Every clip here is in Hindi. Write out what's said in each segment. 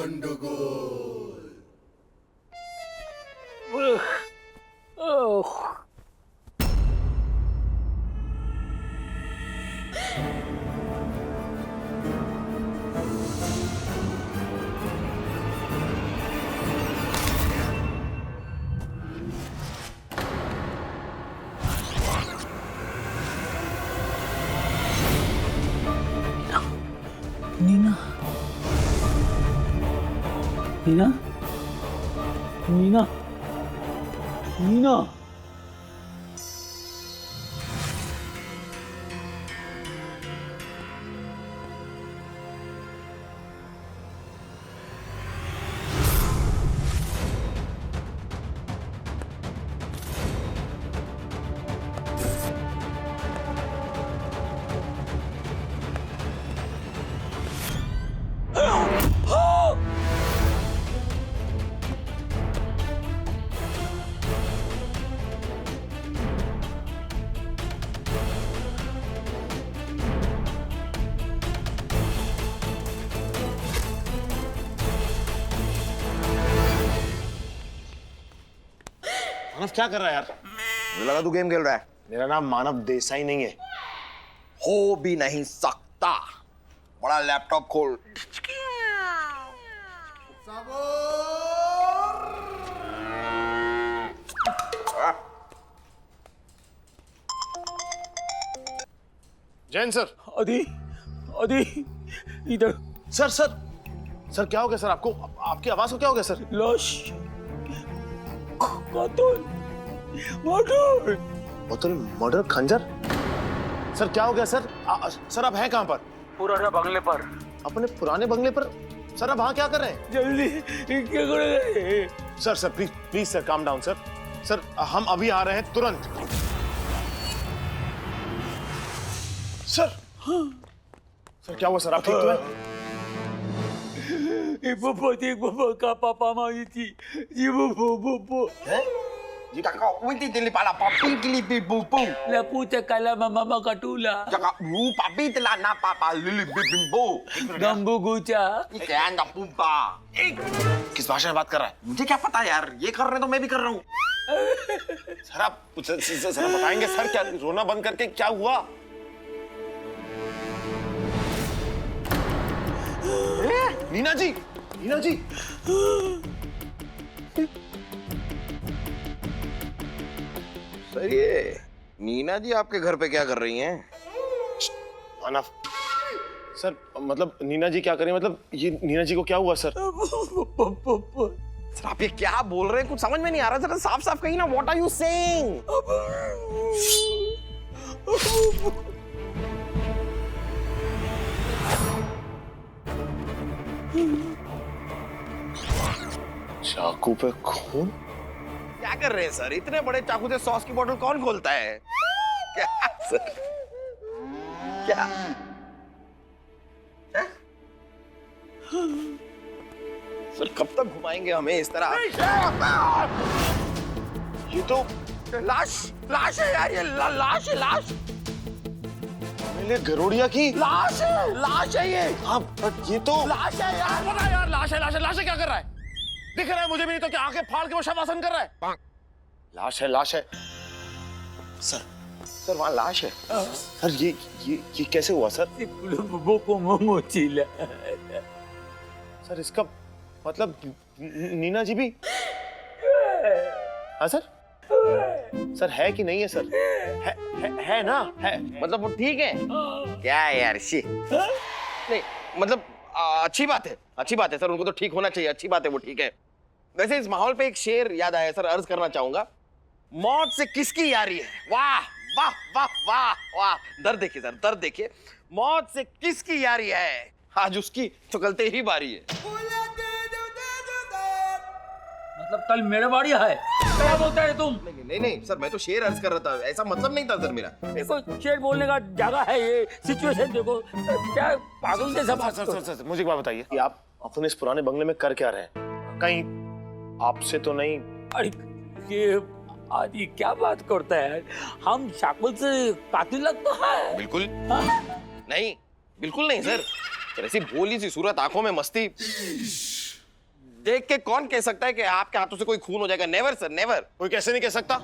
गंडगोल। नीना, नीना, नीना, नीना। मानव क्या कर रहा है यार? मुझे लगा तू गेम खेल रहा है। मेरा नाम मानव देसाई नहीं है। हो भी नहीं सकता। बड़ा लैपटॉप खोल। जैन सर। अधी, अधी, इधर। सर सर सर क्या हो गया सर? आपको आपकी आवाज को क्या हो गया सर? लाश, कातिल, मर्डर। बोतल मर्डर खंजर। सर क्या हो गया सर? सर आप हैं कहाँ पर? पुराना बंगले पर। अपने पुराने बंगले पर? सर आप वहाँ क्या कर रहे हैं? जल्दी क्या करें? Sir sir please please sir calm down sir. Sir हम अभी आ रहे हैं तुरंत। सर सर क्या हुआ सर? आप ठीक तो हैं? Ibu ka papa maiti. Ibu. Jika kau winti tili pala papi kili bibu. La puta kala mama katula. Jaka papi telah na papa lili bibimbo. Gambu guca. ये क्या ना पुम्पा? किस भाषा में बात कर रहा है? मुझे क्या पता यार, ये कर रहे हैं तो मैं भी कर रहा हूँ। सर आप सर बताएंगे सर क्या रोना बंद करके क्या हुआ? नीना जी, नीना जी। सर ये नीना जी आपके घर पे क्या कर रही हैं? मानव सर मतलब नीना जी क्या करें? मतलब ये नीना जी को क्या हुआ सर? सर आप ये क्या बोल रहे हैं? कुछ समझ में नहीं आ रहा। जरा साफ साफ कहिए ना, व्हाट आर यू सेइंग? चाकू पे खून? क्या कर रहे हैं सर? इतने बड़े चाकू से सॉस की बोतल कौन खोलता है? क्या सर? क्या? सर कब तक घुमाएंगे हमें इस तरह? ये तो लाश है यार, ये लाश है, लाश। मेरे गरोड़िया की लाश है ये। आप ये तो लाश है यार। पता यार लाश है क्या कर रहा है? दिख रहा है मुझे भी नहीं तो क्या आंखें फाड़ के वो शवासन कर रहा है? लाश है। सर वहाँ लाश है। सर ये कैसे हुआ सर? Buku mochila. सर इसका मतलब नीना जी भी? हाँ सर? सर है कि नहीं है सर? है ना? है मतलब वो ठीक है? क्या है यार शी? नहीं मतलब अच्छी बात है सर, उनको तो ठीक होना चाहिए। अच्छी बात है, वो ठीक है। वैसे इस माहौल पे एक शेर याद आया सर, अर्ज करना चाहूंगा। मौत से किसकी यारी है? वाह वाह वाह वाह वाह। दर्द देखिए सर, दर्द देखिए। मौत से किसकी यारी है? आज उसकी चुकलते ही बारी है। मतलब कल मेरा बाड़ी है। क्या बोलता है तुम? नहीं सर, मैं तो शेर अर्ज कर रहा था, ऐसा मतलब नहीं था सर मेरा। देखो शेर बोलने का जगह है, ये सिचुएशन देखो। क्या पागल जैसा बात। सर मुझे एक बात बताइए कि आप अपने इस पुराने बंगले में कर क्या रहे हैं? कहीं आपसे तो नहीं? अरे ये आदि क्या बात करता है? हम शाकुल से कातिल लगता है? बिल्कुल नहीं, बिल्कुल नहीं सर। ऐसी भोली सी सूरत, आंखों में मस्ती। देख के कौन कह सकता है कि आपके हाथों से कोई खून हो जाएगा? Never sir, never. कोई कैसे नहीं कह सकता?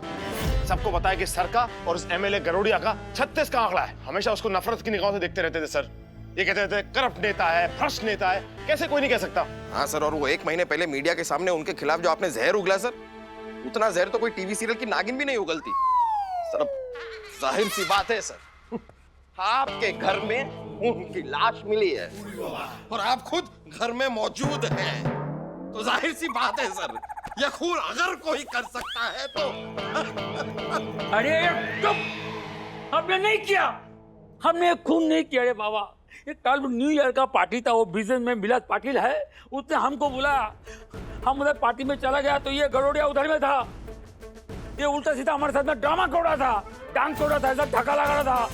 सबको पता है कि सर का और उस एमएलए गरोड़िया का 36 का आंकड़ा है। हमेशा उसको नफरत की निगाहों से देखते रहते थे सर। ये कहते थे करप्ट नेता है, भ्रष्ट नेता है, कैसे कोई नहीं कह सकता? हाँ सर, और वो 1 महीने पहले मीडिया के सामने उनके खिलाफ जो आपने जहर उगला सर, उतना जहर तो कोई टीवी सीरियल की नागिन भी नहीं उगलती सर। अब जाहिर सी बात है सर, आपके घर में उनकी लाश मिली है और आप खुद घर में मौजूद हैं, तो जाहिर सी बात है सर, यह खून अगर कोई कर सकता है तो। अरे चुप, हमने नहीं किया, हमने खून नहीं किया रे बाबा। ये कल न्यू ईयर का पार्टी था, वो बिजनेसमैन बिलास पाटिल है, उसने हमको बुलाया, हम उधर पार्टी में चला गया तो ये गरोड़िया उधर में था। ये उल्टा सीधा हमारे साथ में ड्रामा कर रहा था, डांस कर रहा था, ऐसा धक्का लगा रहा था।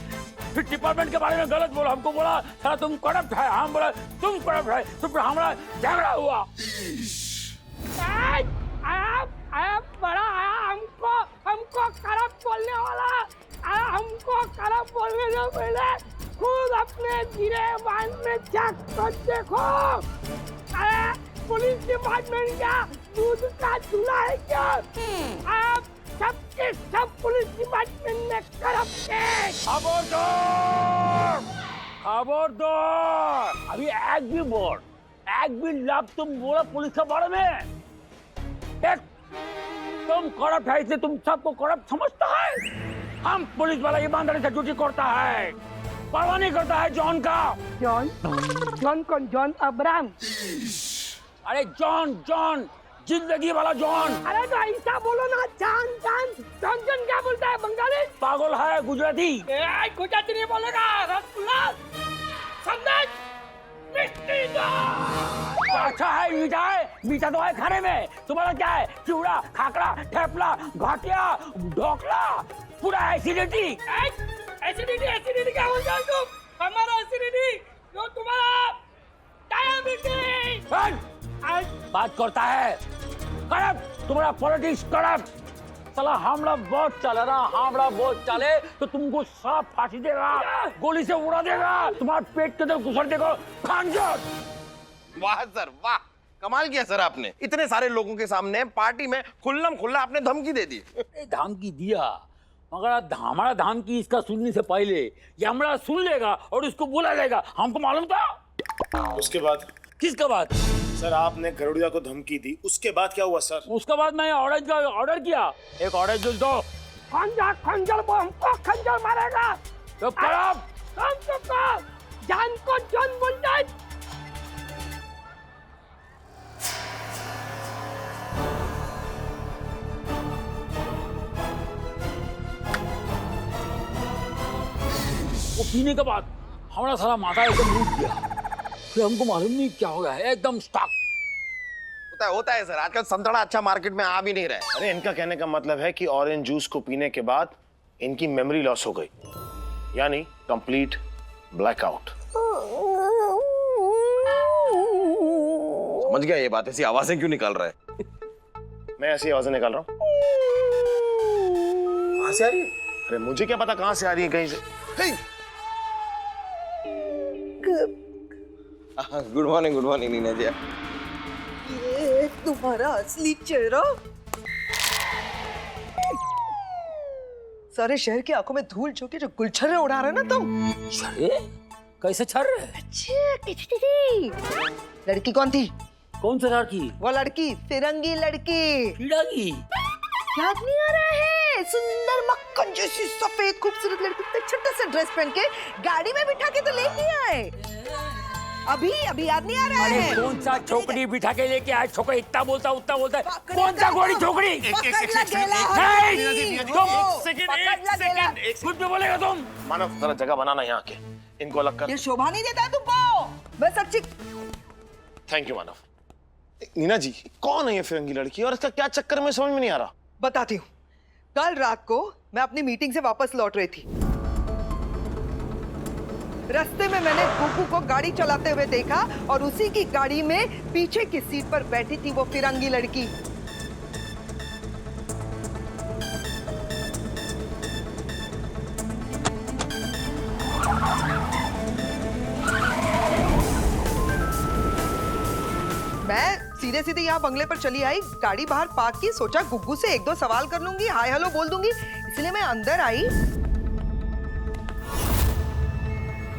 फिर डिपार्टमेंट के बारे में गलत बोला, हमको बोला साला तुम करप्ट है, हम बोला तुम करप्ट है, तो फिर हमारा झगड़ा हुआ। आया बड़ा आया, हमको करप्ट बोलने वाला आया, हमको करप्ट बोलने से पहले खुद अपने गिरेबान में चेक कर देखो। आया पुलिस डिपार्टमेंट क्या दूध का चूल्हा है क्या? आप सबके सब पुलिस डिपार्टमेंट में करप्ट है। खबरदार, खबरदार, अभी एक भी लफ्ज तुम बोला पुलिस के बारे में, देख तुम करप्ट है इसलिए तुम सबको करप्ट समझता है। हम पुलिस वाला ईमानदारी से ड्यूटी करता है, परवाह नहीं करता है जॉन का। जॉन कौन? John Abraham? अरे जॉन जिंदगी वाला जॉन। अरे तो ऐसा बोलो ना, जॉन क्या बोलता है बंगाली? पागल है गुजराती। गुजराती नहीं बोलेगा, रसगुल्ला संदेश मिष्टी दो। अच्छा है, मीठा तो है खाने में। तुम्हारा क्या है? चिवड़ा, खाकरा, ठेपला, घाटिया, ढोकला, पूरा एसिडिटी। एसिडिटी क्या बोलते हो तुम? हमारा एसिडिटी जो तुम्हारा डायबिटीज। बात करता है करप्ट, तुम्हारा पॉलिटिक्स करप्ट। साला हमरा बहुत चले तो तुमको सांप फांसी देगा, गोली से उड़ा देगा, तुम्हारे पेट के अंदर घुसर देगा खंजर। वाह सर वाह, कमाल किया सर आपने। इतने सारे लोगों के सामने पार्टी में खुल्लम खुल्ला आपने धमकी दे दी। धमकी दिया, मगर हमारा धमकी इसका सुनने से पहले ये हमारा सुन लेगा और उसको बुला लेगा। हमको मालूम था। उसके बाद? किसका बात? सर आपने गरुड़िया को धमकी दी, उसके बाद क्या हुआ सर? उसके बाद मैं ऑर्डर किया, एक ऑरेंज जूस दो। खंजर वो हमको खंजर मारेगा। तो करब जान को जॉन बोलता है। वो पीने के बाद हमारा सारा माथा एकदम लूट गया, फिर हमको मालूम नहीं क्या हो गया, एकदम स्टॉक। होता है सर, आजकल संतरा अच्छा मार्केट में आ भी नहीं रहा है। अरे इनका कहने का मतलब है कि ऑरेंज जूस को पीने के बाद इनकी मेमोरी लॉस हो गई, यानी कंप्लीट ब्लैकआउट। समझ गया ये बात, ऐसी आवाजें क्यों निकाल रहा है? मैं ऐसी आवाजें निकाल रहा हूँ। कहां से आ रही है? अरे मुझे क्या पता कहां से आ रही है, कहीं से। गुड मॉर्निंग नीना जी। ये तुम्हारा असली चेहरा। सारे शहर की आंखों में धूल झोंके जो गुलछर्रे उड़ा रहे ना तुम। अरे कैसे छर रहे? लड़की कौन थी? कौन सा लड़की? वो लड़की फिरंगी लड़की। कीड़ा की? याद नहीं आ रहा है? सुंदर मक्खन जैसी सफेद खूबसूरत लड़की, इतने छोटे से ड्रेस पहन के गाड़ी में बिठा के तो लेके आए। अभी याद नहीं आ रहा अरे है? कौन सा छोकरी बिठा के लेके आए? छोकरा इतना बोलता उतना बोलता है, कौन सा गोरी छोकरी? कुछ भी बोलेगा तुम? मानव जरा जगह बनाना यहाँ के, इनको अलग कर। ये शोभा नहीं देता है तुमको। मैं सच्ची। थैंक यू मानव। नीना जी कौन है ये फिरंगी लड़की और इसका क्या चक्कर में समझ में नहीं आ रहा? बताती हूँ। कल रात को मैं अपनी मीटिंग से वापस लौट रही थी। रास्ते में मैंने गुगू को गाड़ी चलाते हुए देखा और उसी की गाड़ी में पीछे की सीट पर बैठी थी वो फिरंगी लड़की। मैं सीधे सीधे यहाँ बंगले पर चली आई, गाड़ी बाहर पार्क की, सोचा गुग्गू से एक दो सवाल कर लूंगी, हाय हेलो बोल दूंगी, इसलिए मैं अंदर आई।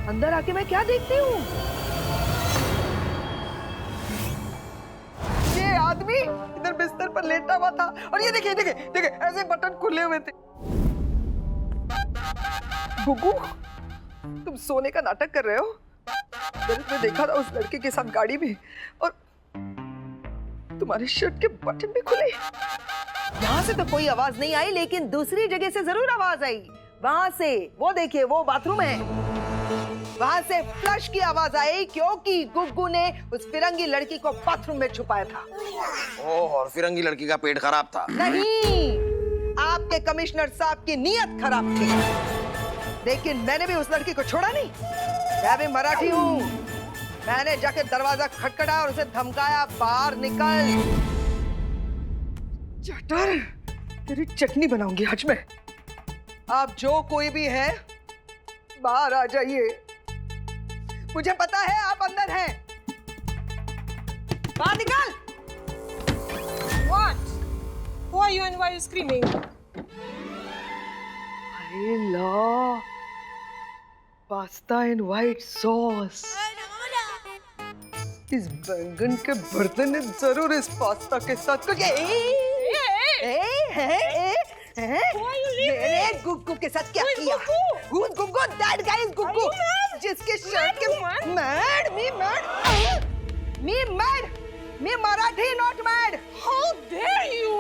अंदर आके मैं क्या देखती हूँ, ये आदमी इधर बिस्तर पर लेटा हुआ था और ये देखिए देखिए देखिए ऐसे बटन खुले हुए थे। गुग्गू, तुम सोने का नाटक कर रहे हो? मैंने देखा था उस लड़के के साथ गाड़ी में और तुम्हारे शर्ट के बटन भी खुले। यहाँ से तो कोई आवाज नहीं आई, लेकिन दूसरी जगह से जरूर आवाज आई। वहां से, वो देखिए वो बाथरूम है, वहां से फ्लश की आवाज आई, क्योंकि गुग्गू ने उस फिरंगी लड़की को बाथरूम में छुपाया था। ओह, और फिरंगी लड़की का पेट खराब था? नहीं, आपके कमिश्नर साहब की नीयत खराब थी। लेकिन मैंने भी उस लड़की को छोड़ा नहीं, मैं भी मराठी हूँ। मैंने जाके दरवाजा खटखटाया और उसे धमकाया, बाहर निकल। चटर, तेरी चटनी बनाऊंगी आज मैं। आप जो कोई भी है बाहर आ जाइए, मुझे पता है आप अंदर हैं। बाहर निकल। What? Who are you and why are you screaming? अरे ला, पास्ता एंड व्हाइट सॉस। इस बैंगन के भरते ने जरूर इस पास्ता के साथ कुछ मेरे गुग्गू के साथ क्या किया? Who's गुग्गू? That guy is गुग्गू, जिसके शर्ट के mad, me Marathi not mad. How dare you?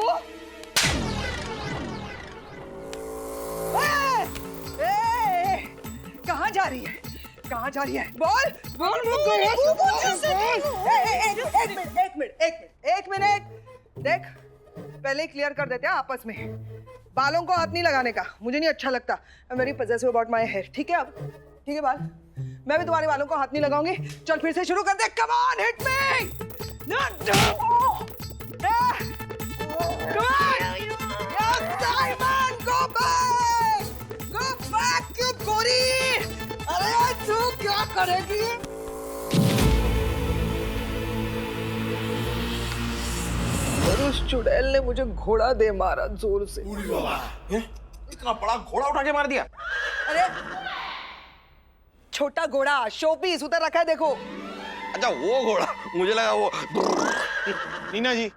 कहाँ जा रही है? कहाँ जा रही है? बोल बोल एक मिनट देख, पहले क्लियर कर देते हैं आपस में। बालों को हाथ नहीं लगाने का, मुझे नहीं अच्छा लगता। I'm very possessive about my hair. ठीक है अब? ठीक है बाल? मैं भी तुम्हारे बालों को हाथ नहीं लगाऊंगी। चल फिर से शुरू कर दे। Come on, hit me! Come on! Yes, Simon, go back! Go back, you गोरी! अरे तू क्या करेगी? उस चुड़ैल ने मुझे घोड़ा दे मारा जोर से। इतना बड़ा घोड़ा उठा के मार दिया? अरे छोटा घोड़ा, शो पीस उधर रखा है देखो। अच्छा वो घोड़ा, मुझे लगा वो। नीना जी,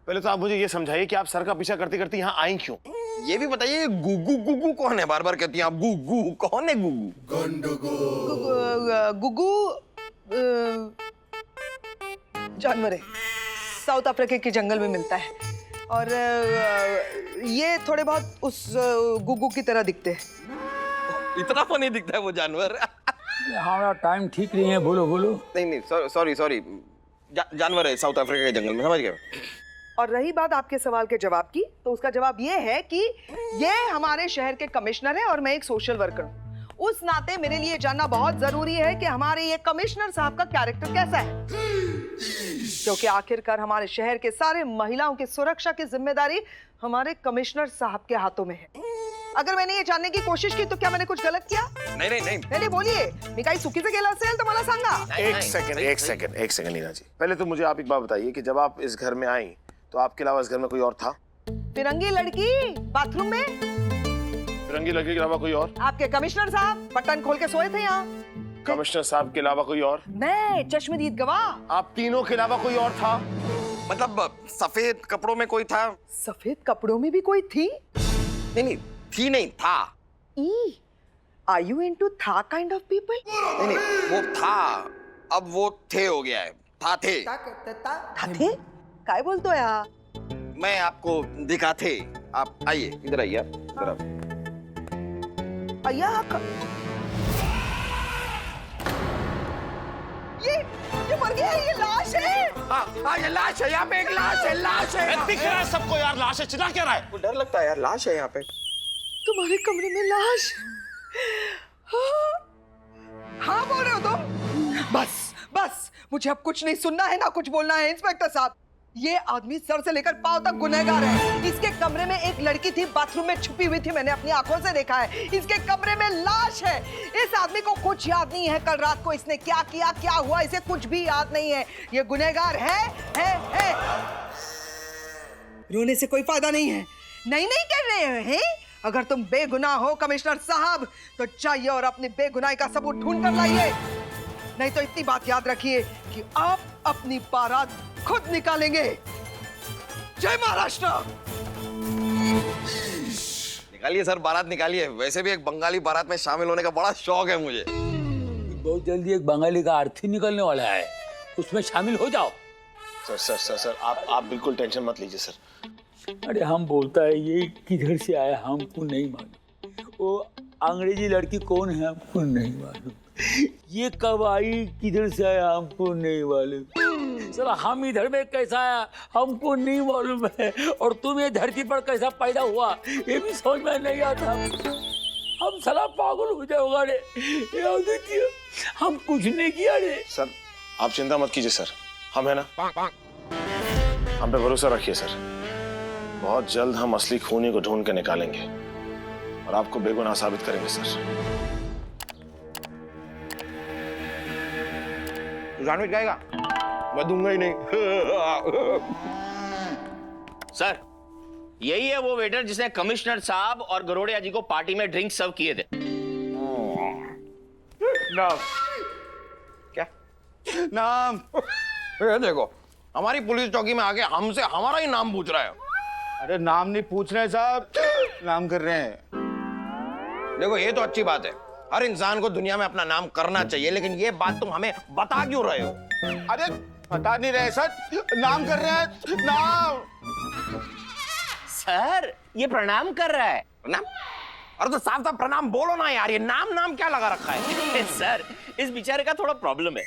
पहले तो आप मुझे ये समझाइए कि आप सर का पीछा करते करते यहाँ आई क्यों? ये भी बताइए, गुग्गू गुग्गू कौन है? बार बार कहती हैं आप गुग्गू, कौन है गुग्गू? गुग्गू जानवर है, साउथ अफ्रीका के जंगल में मिलता है और ये थोड़े बहुत उस गुग्गू की तरह दिखते हैं। इतना फनी दिखता है वो जानवर? हमारा टाइम ठीक नहीं है, बोलो बोलो। नहीं, सॉरी, जानवर है साउथ अफ्रीका के जंगल में, समझ गए। और रही बात आपके सवाल के जवाब की, तो उसका जवाब ये है कि ये हमारे शहर के कमिश्नर है और मैं एक सोशल वर्कर हूँ। उस नाते मेरे लिए जानना बहुत जरूरी है कि हमारे ये कमिश्नर साहब का कैरेक्टर कैसा है, क्योंकि आखिरकार हमारे शहर के सारे महिलाओं की सुरक्षा की जिम्मेदारी हमारे कमिश्नर साहब के हाथों में है। अगर मैंने ये जानने की कोशिश की तो क्या मैंने कुछ गलत किया? नहीं, बोलिए, मी काही चुकीचं केलं असेल तर मला सांगा। एक सेकंड नीना जी, पहले तो मुझे आप एक बात बताइए कि जब आप इस घर में आई तो आपके अलावा इस घर में कोई और था? फिरंगी लड़की बाथरूम में, फिरंगी लड़की के अलावा कोई और? आपके कमिश्नर साहब बटन खोल के सोए थे यहाँ। कमिश्नर साहब के अलावा कोई और? मैं चश्मदीद गवाह। आप तीनों के अलावा कोई और था? मतलब सफेद कपड़ों में कोई था? सफेद कपड़ों में भी कोई थी? नहीं, थी नहीं, था। Are you into था kind of people? नहीं, वो था, अब वो थे हो गया है, थे। थे? काय बोलतो यार? मैं आपको दिखाते, आप आइए, इधर आइए, इधर आप। ये मर गया, ये लाश है। ये लाश है, यहाँ पे एक लाश है। दिख रहा है सबको यार, लाश है, चिल्ला क्या रहा है? डर लगता है यार, लाश है यहाँ पे। तुम्हारे कमरे में लाश? हाँ बोल रहे हो तुम? बस मुझे अब कुछ नहीं सुनना है ना कुछ बोलना है। इंस्पेक्टर साहब, ये आदमी सर से लेकर पांव तक गुनहगार है। इसके कमरे में एक लड़की थी, बाथरूम में छुपी हुई थी, मैंने अपनी आंखों से देखा है। इसके कमरे में लाश है। इस आदमी को कुछ याद नहीं है कल रात को इसने क्या किया, क्या हुआ, इसे कुछ भी याद नहीं है। ये गुनहगार है। रोने से कोई फायदा नहीं है। नहीं कर रहे हैं? अगर तुम बेगुनाह हो कमिश्नर साहब तो जाइए और अपनी बेगुनाही का सबूत ढूंढ कर लाइए। नहीं तो इतनी बात याद रखिए कि आप अपनी बारात खुद निकालेंगे। जय महाराष्ट्र। निकालिए सर, बारात निकालिए। वैसे भी एक बंगाली बारात में शामिल होने का बड़ा शौक है मुझे। बहुत जल्दी एक बंगाली का अर्थी निकलने वाला है, उसमें शामिल हो जाओ। सर आप बिल्कुल टेंशन मत लीजिए सर। अरे हम बोलता है ये किधर से आया हमको नहीं मालूम, वो अंग्रेजी लड़की कौन है हमको नहीं मालूम, ये कब आई किधर से आया हमको नहीं मालूम, साला हम इधर में कैसा आया हमको नहीं मालूम है, और तुम ये धरती पर कैसा पैदा हुआ ये भी समझ में नहीं आता। हम साला पागल हो जाओगा रे। ये हम कुछ नहीं किया रे। सर आप चिंता मत कीजिए सर, हम है ना, हम पे भरोसा रखिए सर। बहुत जल्द हम असली खूनी को ढूंढ के निकालेंगे और आपको बेगुनाह साबित करेंगे सर। सैंडविच खाएगा? मैं दूंगा ही नहीं। सर यही है वो वेटर जिसने कमिश्नर साहब और गरोड़िया जी को पार्टी में ड्रिंक सर्व किए थे। नाम क्या नाम? ये देखो हमारी पुलिस चौकी में आके हमसे हमारा ही नाम पूछ रहा है। अरे नाम नहीं पूछ रहे साहब, नाम कर रहे हैं। देखो ये तो अच्छी बात है, हर इंसान को दुनिया में अपना नाम करना चाहिए, लेकिन ये बात तुम हमें बता क्यों रहे हो? अरे बता नहीं रहे सर, नाम कर रहे हैं। नाम सर ये प्रणाम कर रहा है। प्रणाम? अरे तो साफ साफ प्रणाम बोलो ना यार, ये नाम क्या लगा रखा है? सर इस बेचारे का थोड़ा प्रॉब्लम है,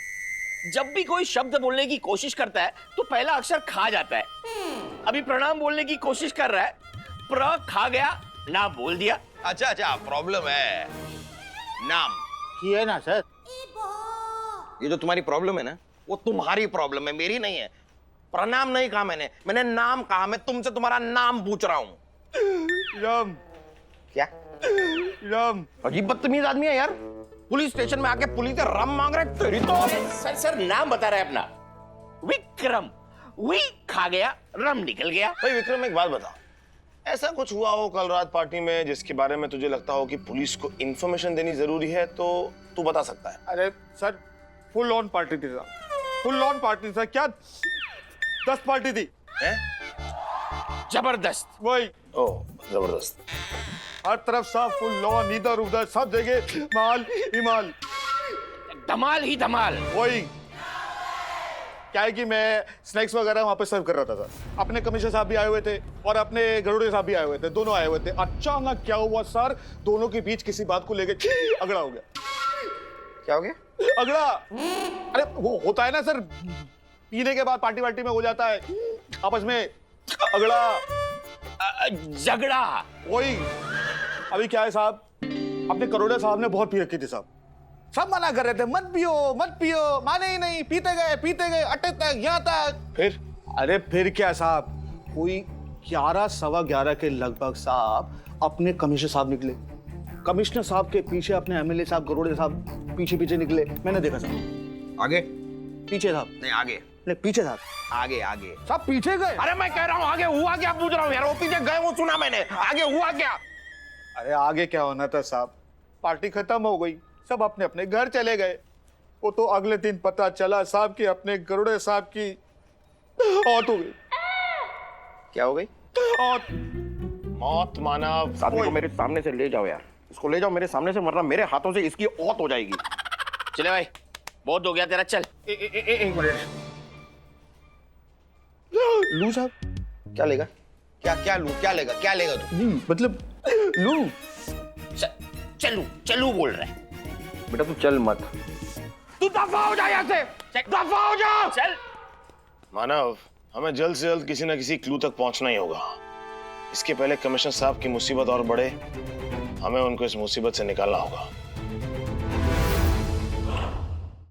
जब भी कोई शब्द बोलने की कोशिश करता है तो पहला अक्षर खा जाता है। अभी प्रणाम बोलने की कोशिश कर रहा है, प्र खा गया, ना बोल दिया। अच्छा प्रॉब्लम है नाम की है ना सर। ये जो तुम्हारी प्रॉब्लम है ना वो तुम्हारी प्रॉब्लम है, मेरी नहीं है। प्रणाम नहीं कहा मैंने नाम कहा। मैं तुमसे तुम्हारा नाम पूछ रहा हूं। राम। क्या राम? अजीब बदतमीज आदमी है यार, पुलिस स्टेशन में आके पुलिस से रम मांग रहे तेरी तो। सर नाम बता रहे अपना। विक्रम। वी खा गया, रम निकल गया। भाई विक्रम एक बात बता, ऐसा कुछ हुआ हो कल रात पार्टी में जिसके बारे में तुझे लगता हो कि पुलिस को इंफॉर्मेशन देनी जरूरी है, तो तू बता सकता है। अरे सर फुल ऑन पार्टी थी sir, full on party sir. क्या 10 पार्टी थी? जबरदस्त। वही ओह जबरदस्त। हर तरफ सब फुल ऑन, इधर उधर सब जगह माल ही माल, धमाल ही धमाल। वही क्या है कि मैं स्नैक्स वगैरह वहां पे सर्व कर रहा था सर। अपने कमिश्नर साहब भी आए हुए थे और अपने गरुड़े साहब भी आए हुए थे, दोनों आए हुए थे। अचानक क्या हुआ सर, दोनों के बीच किसी बात को लेके अगड़ा हो गया। क्या हो गया? अगड़ा? अरे वो होता है ना सर, पीने के बाद पार्टी वार्टी में हो जाता है आपस में अगड़ा, झगड़ा। वही। अभी क्या है साहब, अपने करोड़े साहब ने बहुत पी रखी थी साहब, सब मना कर रहे थे मत पियो, माने ही नहीं, पीते गए अट्टे तक यहाँ तक। फिर? अरे फिर क्या साहब, कोई 11 सवा 11 के लगभग साहब अपने कमिश्नर साहब निकले, कमिश्नर साहब के पीछे अपने एमएलए साहब गरोड़े साहब पीछे निकले। मैंने देखा साहब। आगे? पीछे साहब। नहीं आगे। नहीं पीछे साहब। आगे सब पीछे गए। अरे मैं कह रहा हूँ आगे हुआ क्या पूछ रहा हूँ यार, वो पीछे गए वो सुना मैंने, आगे हुआ क्या? अरे आगे क्या होना था साहब, पार्टी खत्म हो गई, सब अपने अपने घर चले गए। वो तो अगले दिन पता चला साहब कि अपने गरुड़े साहब की मौत हो गई। क्या हो गई? मौत मानव। आदमी को मेरे सामने से ले जाओ यार, इसको ले जाओ मेरे सामने से, वरना मेरे हाथों से इसकी औत हो जाएगी। चले भाई बहुत हो गया तेरा, चल। एक मिनट। लू साहब? क्या लेगा? क्या लू? क्या लेगा तू? नहीं मतलब लू। चलू बोल रहा है बेटा, तू चल मत, तू दफा हो जा यहाँ से, दफा हो जा। चल मानव, हमें जल्द से जल्द किसी न किसी क्लू तक पहुंचना ही होगा। इसके पहले कमिश्नर साहब की मुसीबत और बढ़े, हमें उनको इस मुसीबत से निकालना होगा।